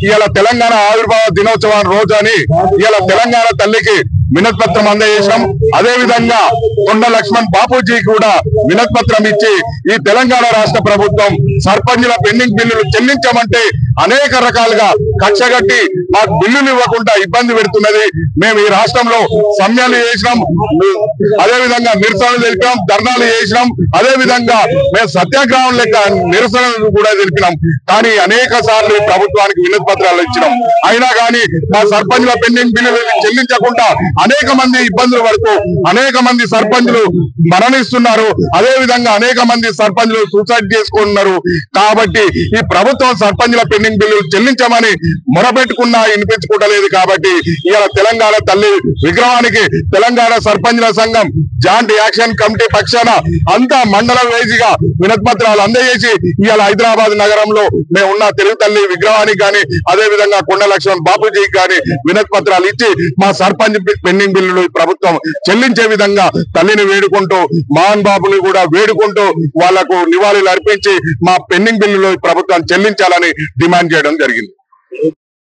ఇవాళ తెలంగాణ ఆవిర్భావ దినోత్సవం రోజు అని ఇవాళ తెలంగాణ తల్లికి వినతి పత్రం అందజేశాం. అదే విధంగా కొండ లక్ష్మణ్ బాపూజీ కూడా వినతి పత్రం ఇచ్చి ఈ తెలంగాణ రాష్ట్ర ప్రభుత్వం సర్పంచుల పెండింగ్ బిల్లులు చెల్లించమంటే అనేక రకాలుగా కక్షగట్టి మాకు బిల్లులు ఇవ్వకుండా ఇబ్బంది పెడుతున్నది. మేము ఈ రాష్ట్రంలో సమ్మెలు చేసినాం, అదే విధంగా నిరసనలు తెలిపాం, ధర్నాలు చేసినాం, అదే విధంగా మేము సత్యాగ్రహం లెక్క నిరసనలు కూడా తెలిపినాం. కానీ అనేక సార్లు ప్రభుత్వానికి వినతి పత్రాలు ఇచ్చినాం. అయినా కానీ మా సర్పంచుల పెండింగ్ బిల్లులు చెల్లించకుండా అనేక మంది ఇబ్బందులు పడుతూ అనేక మంది సర్పంచులు మరణిస్తున్నారు. అదే విధంగా అనేక మంది సర్పంచులు సూసైడ్ చేసుకుంటున్నారు. కాబట్టి ఈ ప్రభుత్వం సర్పంచుల పెండింగ్ బిల్లులు చెల్లించమని మొరపెట్టుకున్నా వినిపించుకోవట్లేదు. కాబట్టి ఇవాళ తెలంగాణ తల్లి విగ్రహానికి తెలంగాణ సర్పంచుల సంఘం జాయింట్ యాక్షన్ కమిటీ పక్షాన అంతా మండల వేదిగా వినతి పత్రాలు అందజేసి ఇవాళ హైదరాబాద్ నగరంలో మేము ఉన్న తెలుగు తల్లి విగ్రహానికి కానీ అదే విధంగా కొండ లక్ష్మణ్ బాపూజీకి కానీ వినతి పత్రాలు ఇచ్చి మా సర్పంచ్ పెండింగ్ బిల్లులు ప్రభుత్వం చెల్లించే విధంగా తల్లిని వేడుకుంటూ మోహన్ బాబుని కూడా వేడుకుంటూ వాళ్లకు నివాళులు అర్పించి మా పెండింగ్ బిల్లులు ప్రభుత్వం చెల్లించాలని డిమాండ్ చేయడం జరిగింది.